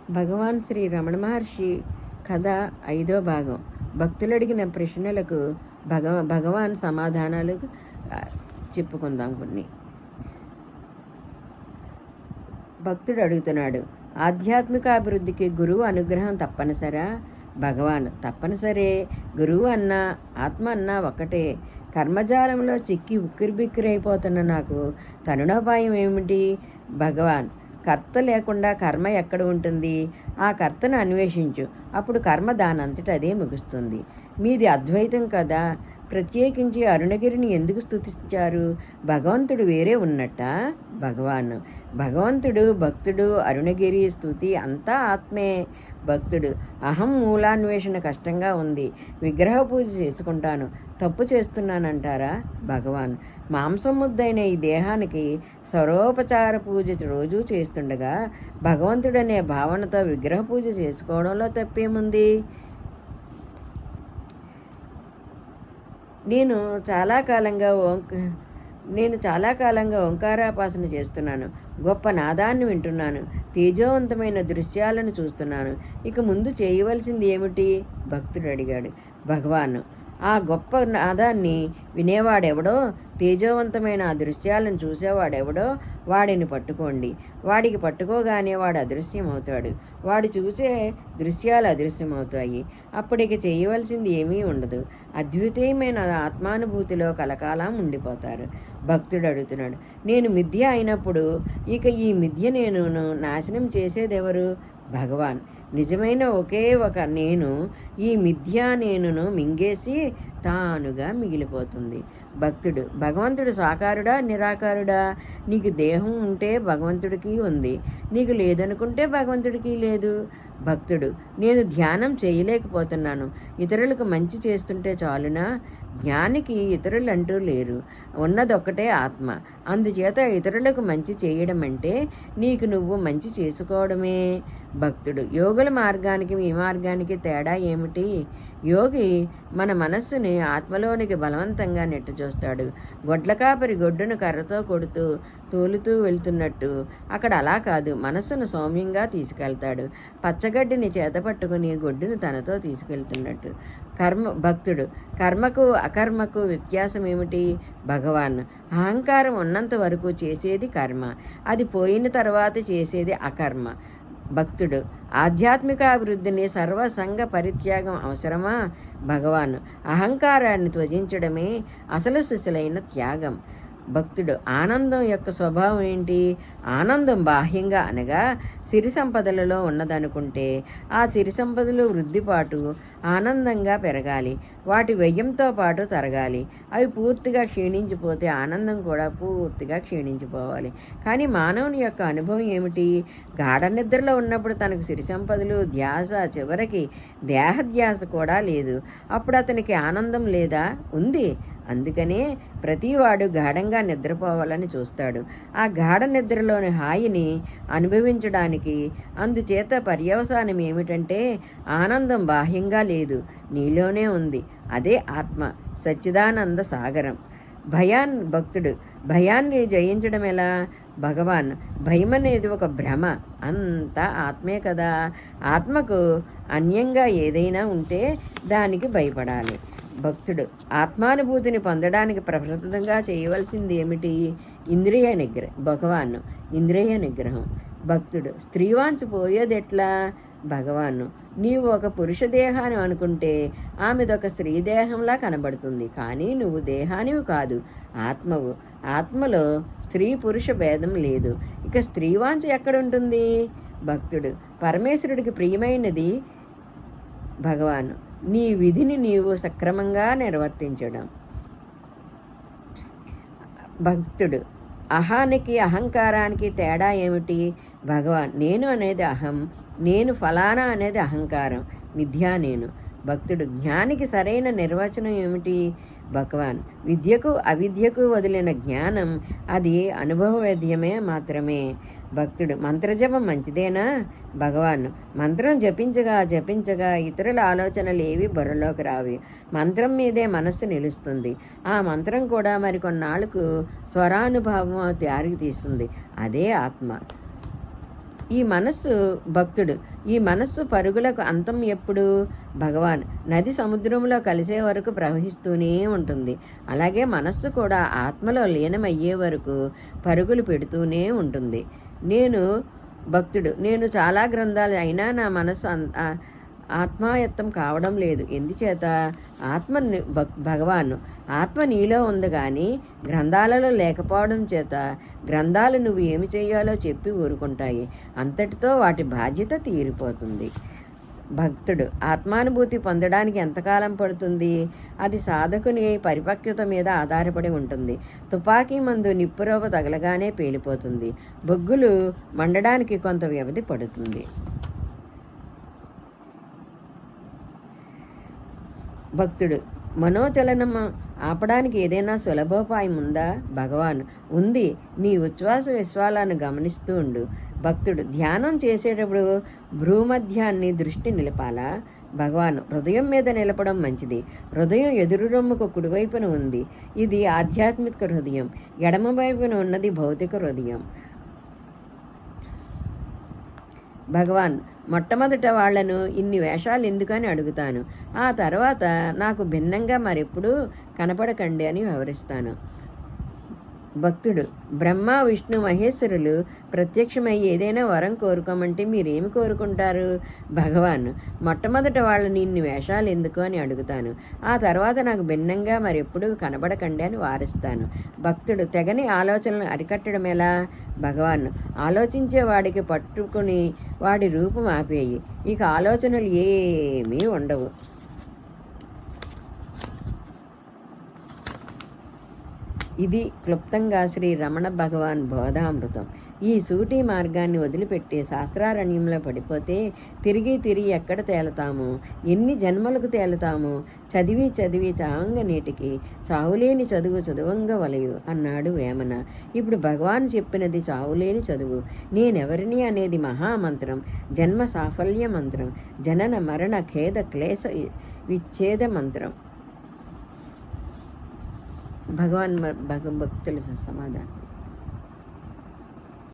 భగవాన్ శ్రీ రమణ మహర్షి కథ 5వ భాగం. భక్తులు అడిగిన ప్రశ్నలకు భగవాన్ సమాధానాలు చెప్పుకుందాం. కొన్ని భక్తుడు అడుగుతున్నాడు, ఆధ్యాత్మిక అభివృద్ధికి గురువు అనుగ్రహం తప్పనిసరా? భగవాన్, తప్పనిసరే. గురువు అన్నా ఆత్మ అన్నా ఒకటే. కర్మజాలంలో చిక్కి ఉక్కిరిబిక్కిరైపోతున్న నాకు తరుణోపాయం ఏమిటి? భగవాన్, కర్త లేకుండా కర్మ ఎక్కడ ఉంటుంది? ఆ కర్తను అన్వేషించు, అప్పుడు కర్మ దానంతట అదే ముగుస్తుంది. మీది అద్వైతం కదా, ప్రత్యేకించి అరుణగిరిని ఎందుకు స్తుతించారు? భగవంతుడు వేరే ఉన్నట్ట? భగవాన్, భగవంతుడు, భక్తుడు, అరుణగిరి, స్తుతి అంతా ఆత్మే. భక్తుడు, అహం మూలాన్వేషణ కష్టంగా ఉంది, విగ్రహ పూజ చేసుకుంటాను, తప్పు చేస్తున్నానంటారా? భగవాన్, మాంసం ముద్దైన ఈ దేహానికి సర్వోపచార పూజ రోజూ చేస్తుండగా భగవంతుడనే భావనతో విగ్రహ పూజ చేసుకోవడంలో తప్పేముంది? నేను చాలా కాలంగా ఓంకారాపాసన చేస్తున్నాను. గొప్ప నాదాన్ని వింటున్నాను. తేజోవంతమైన దృశ్యాలను చూస్తున్నాను. ఇక ముందు చేయవలసింది ఏమిటి? భక్తుడు అడిగాడు. భగవాన్, ఆ గొప్ప నాదాన్ని వినేవాడెవడో, తేజోవంతమైన ఆ దృశ్యాలను చూసేవాడెవడో వాడిని పట్టుకోండి. వాడికి పట్టుకోగానే వాడు అదృశ్యమవుతాడు. వాడు చూసే దృశ్యాలు అదృశ్యమవుతాయి. అప్పటికి చేయవలసింది ఏమీ ఉండదు. అద్వితీయమైన ఆత్మానుభూతిలో కలకాలం ఉండిపోతారు. భక్తుడు అడుగుతున్నాడు, నేను మిథ్య అయినప్పుడు ఇక ఈ మిథ్య నేను నాశనం చేసేదెవరు? భగవాన్, నిజమైన ఒకే ఒక నేను ఈ మిథ్యా నేనును మింగేసి తానుగా మిగిలిపోతుంది. భక్తుడు, భగవంతుడు సాకారుడా నిరాకారుడా? నీకు దేహం ఉంటే భగవంతుడికి ఉంది, నీకు లేదనుకుంటే భగవంతుడికి లేదు. భక్తుడు, నేను ధ్యానం చేయలేకపోతున్నాను, ఇతరులకు మంచి చేస్తుంటే చాలునా? జ్ఞానికి ఇతరులంటూ లేరు, ఉన్నదొక్కటే ఆత్మ. అందుచేత ఇతరులకు మంచి చేయడం అంటే నీకు నువ్వు మంచి చేసుకోవడమే. భక్తుడు, యోగుల మార్గానికి మీ మార్గానికి తేడా ఏమిటి? యోగి మన మనస్సుని ఆత్మలోనికి బలవంతంగా నెట్టుచూస్తాడు. గొడ్ల కాపరి గొడ్డును కర్రతో కొడుతూ తోలుతూ వెళ్తున్నట్టు అక్కడ అలా కాదు, మనస్సును సౌమ్యంగా తీసుకెళ్తాడు. పచ్చగడ్డిని చేతపట్టుకుని గొడ్డును తనతో తీసుకెళ్తున్నట్టు. భక్తుడు, కర్మకు అకర్మకు వ్యత్యాసం ఏమిటి? భగవాన్, అహంకారం ఉన్నంత వరకు చేసేది కర్మ, అది పోయిన తర్వాత చేసేది అకర్మ. భక్తుడు, ఆధ్యాత్మిక అభివృద్ధిని సర్వసంగ పరిత్యాగం అవసరమా? భగవాన్, అహంకారాన్ని త్యజించడమే అసలు సుశలైన త్యాగం. భక్తుడు, ఆనందం యొక్క స్వభావం ఏంటి? ఆనందం బాహ్యంగా అనగా సిరి సంపదలలో ఉన్నదనుకుంటే ఆ సిరి సంపదలు వృద్ధిపాటు ఆనందంగా పెరగాలి, వాటి వ్యయంతో పాటు తరగాలి. అవి పూర్తిగా క్షీణించిపోతే ఆనందం కూడా పూర్తిగా క్షీణించిపోవాలి. కానీ మానవుని యొక్క అనుభవం ఏమిటి? గాఢ నిద్రలో ఉన్నప్పుడు తనకు సిరి సంపదలు ధ్యాస, చివరికి దేహధ్యాస కూడా లేదు. అప్పుడు అతనికి ఆనందం లేదా? ఉంది. అందుకనే ప్రతివాడు గాఢంగా నిద్రపోవాలని చూస్తాడు, ఆ గాఢ నిద్రలోని హాయిని అనుభవించడానికి. అందుచేత పర్యవసానం ఏమిటంటే ఆనందం బాహ్యంగా లేదు, నీలోనే ఉంది. అదే ఆత్మ, సచ్చిదానంద సాగరం. భక్తుడు, భయాన్ని జయించడం ఎలా? భగవాన్, భయం అనేది ఒక భ్రమ, అంతా ఆత్మే కదా. ఆత్మకు అన్యంగా ఏదైనా ఉంటే దానికి భయపడాలి. భక్తుడు, ఆత్మానుభూతిని పొందడానికి ప్రప్రదంగా చేయవలసింది ఏమిటి? ఇంద్రియ నిగ్రహం. భగవాన్, ఇంద్రియ నిగ్రహం. భక్తుడు, స్త్రీవాంఛ పోయేదెట్లా? భగవాన్, నీవు ఒక పురుష దేహాన్ని అనుకుంటే ఆమెదొక స్త్రీ దేహంలా కనబడుతుంది, కానీ నువ్వు దేహానివి కాదు, ఆత్మవు. ఆత్మలో స్త్రీ పురుష భేదం లేదు. ఇక స్త్రీవాంఛ ఎక్కడుంటుంది? భక్తుడు, పరమేశ్వరుడికి ప్రియమైనది భగవాన్, నీ విధిని నీవు సక్రమంగా నిర్వర్తించడం. భక్తుడు, అహానికి అహంకారానికి తేడా ఏమిటి? భగవాన్, నేను అనేది అహం, నేను ఫలానా అనేది అహంకారం, మిథ్యా నేను. భక్తుడు, జ్ఞానికి సరైన నిర్వచనం ఏమిటి? భగవాన్, విద్యకు అవిద్యకు వదిలిన జ్ఞానం అది అనుభవవేద్యమే మాత్రమే. భక్తుడు, మంత్రజపం మంచిదేనా? భగవాన్, మంత్రం జపించగా ఇతరుల ఆలోచనలు ఏవి బుర్రలోకి రావి. మంత్రం మీదే మనస్సు నిలుస్తుంది. ఆ మంత్రం కూడా మరికొన్నాళ్లకు స్వరానుభావం దారికి తీస్తుంది. అదే ఆత్మ. ఈ మనస్సు భక్తుడు ఈ మనస్సు పరుగులకు అంతం ఎప్పుడు? భగవాన్ నది సముద్రంలో కలిసే వరకు ప్రవహిస్తూనే ఉంటుంది. అలాగే మనస్సు కూడా ఆత్మలో లీనమయ్యే వరకు పరుగులు పెడుతూనే ఉంటుంది. నేను చాలా గ్రంథాలు అయినా నా మనస్సు ఆత్మాయత్తం కావడం లేదు. ఎందుచేత? భగవాను ఆత్మ నీలో ఉంది కానీ గ్రంథాలలో లేకపోవడం చేత గ్రంథాలు నువ్వు ఏమి చేయాలో చెప్పి ఊరుకుంటాయి. అంతటితో వాటి బాధ్యత తీరిపోతుంది. భక్తుడు ఆత్మానుభూతి పొందడానికి ఎంతకాలం పడుతుంది? అది సాధకుని పరిపక్వత మీద ఆధారపడి ఉంటుంది. తుపాకీ మందు నిప్పురవ్వ తగలగానే పేలిపోతుంది. బొగ్గులు మండడానికి కొంత వ్యవధి పడుతుంది. భక్తుడు మనోచలనం ఆపడానికి ఏదైనా సులభోపాయం ఉందా? భగవాన్ ఉంది. నీ ఉచ్ఛ్వాస విశ్వాలను గమనిస్తూ ఉండు. భక్తుడు ధ్యానం చేసేటప్పుడు భ్రూమధ్యాన్ని దృష్టి నిలపాలా? భగవాన్ హృదయం మీద నిలపడం మంచిది. హృదయం ఎదురు రొమ్ముకు కుడివైపున ఉంది. ఇది ఆధ్యాత్మిక హృదయం. ఎడమవైపున ఉన్నది భౌతిక హృదయం. భగవాన్ మొట్టమొదట వాళ్లను ఇన్ని వేషాలు ఎందుకని అడుగుతాను. ఆ తర్వాత నాకు భిన్నంగా మరెప్పుడూ కనపడకండి అని వివరిస్తాను. భక్తుడు బ్రహ్మ విష్ణు మహేశ్వరులు ప్రత్యక్షమై ఏదైనా వరం కోరుకోమంటే మీరేమి కోరుకుంటారు? భగవాన్ మొట్టమొదట వాళ్ళని ఇన్ని వేషాలు ఎందుకు అని అడుగుతాను. ఆ తర్వాత నాకు భిన్నంగా మరెప్పుడు కనబడకండి అని వారిస్తాను. భక్తుడు తెగని ఆలోచనలను అరికట్టడం ఎలా? భగవాన్ ఆలోచించే వాడికి పట్టుకుని వాడి రూపం ఆపేయి. ఇక ఆలోచనలు ఏమీ ఉండవు. ఇది క్లుప్తంగా శ్రీ రమణ భగవాన్ బోధామృతం. ఈ సూటి మార్గాన్ని వదిలిపెట్టి శాస్త్రారణ్యంలో పడిపోతే తిరిగి ఎక్కడ తేలుతాము? ఎన్ని జన్మలకు తేలుతాము? చదివి చావంగ నీటికి చావులేని చదువు చదువంగా వలయు అన్నాడు వేమన. ఇప్పుడు భగవాన్ చెప్పినది చావులేని చదువు. నేనెవరిని అనేది మహామంత్రం, జన్మ సాఫల్య మంత్రం, జనన మరణ ఖేద క్లేశ విచ్ఛేద మంత్రం. భగవాన్ భక్తుల సమాధానం.